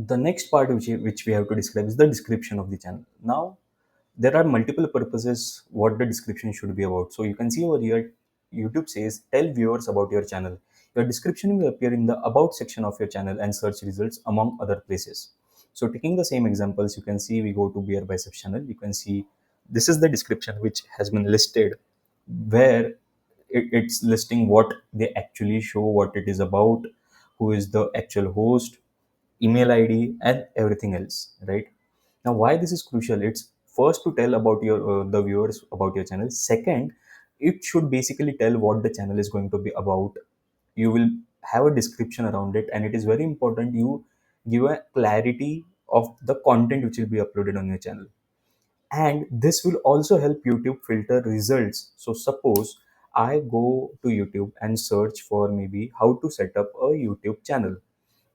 The next part which we have to describe is the description of the channel. Now there are multiple purposes what the description should be about. So you can see over here, YouTube says tell viewers about your channel. Your description will appear in the about section of your channel and search results among other places. So taking the same examples, you can see we go to beer biceps channel. You can see this is the description which has been listed, where it's listing what they actually show, what it is about, who is the actual host, email ID, and everything else, right? Now, why this is crucial? It's first to tell about your the viewers about your channel. Second, it should basically tell what the channel is going to be about. You will have a description around it, and it is very important you give a clarity of the content which will be uploaded on your channel. And this will also help YouTube filter results. So suppose I go to YouTube and search for maybe how to set up a YouTube channel.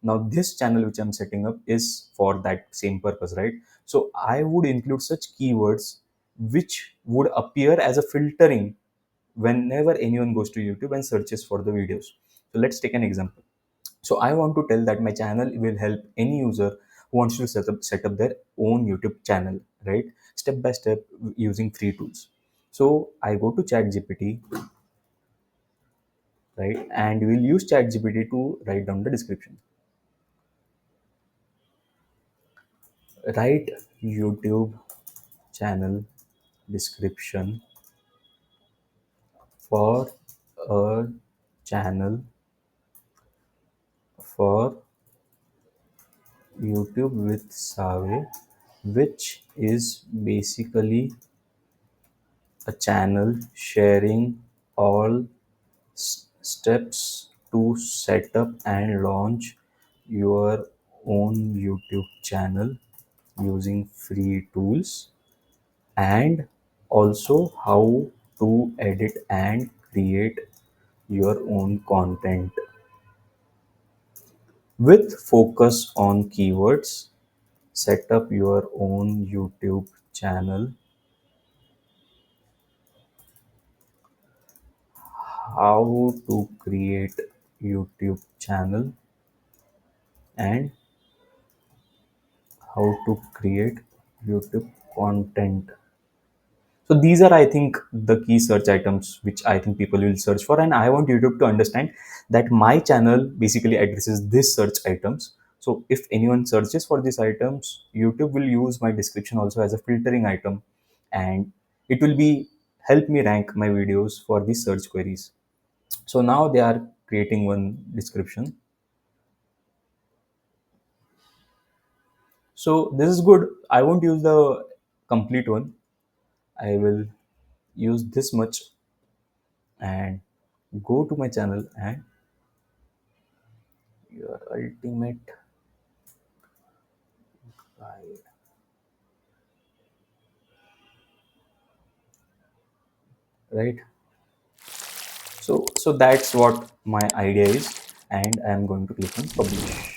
Now this channel which I'm setting up is for that same purpose, right? So I would include such keywords which would appear as a filtering whenever anyone goes to YouTube and searches for the videos. So let's take an example. So I want to tell that my channel will help any user who wants to set up their own YouTube channel, right? Step by step using free tools. So I go to ChatGPT, right? And we'll use ChatGPT to write down the description. Write YouTube channel description for a channel for YouTube with Save, which is basically a channel sharing all steps to set up and launch your own YouTube channel using free tools, and also how to edit and create your own content with focus on keywords. Set up your own YouTube channel, how to create YouTube channel, and how to create YouTube content. So these are, I think, the key search items which I think people will search for, and I want YouTube to understand that my channel basically addresses these search items. So if anyone searches for these items, YouTube will use my description also as a filtering item, and it will be help me rank my videos for these search queries. So now they are creating one description. So this is good. I won't use the complete one. I will use this much and go to my channel and your ultimate guide, right? So that's what my idea is, and I am going to click on publish.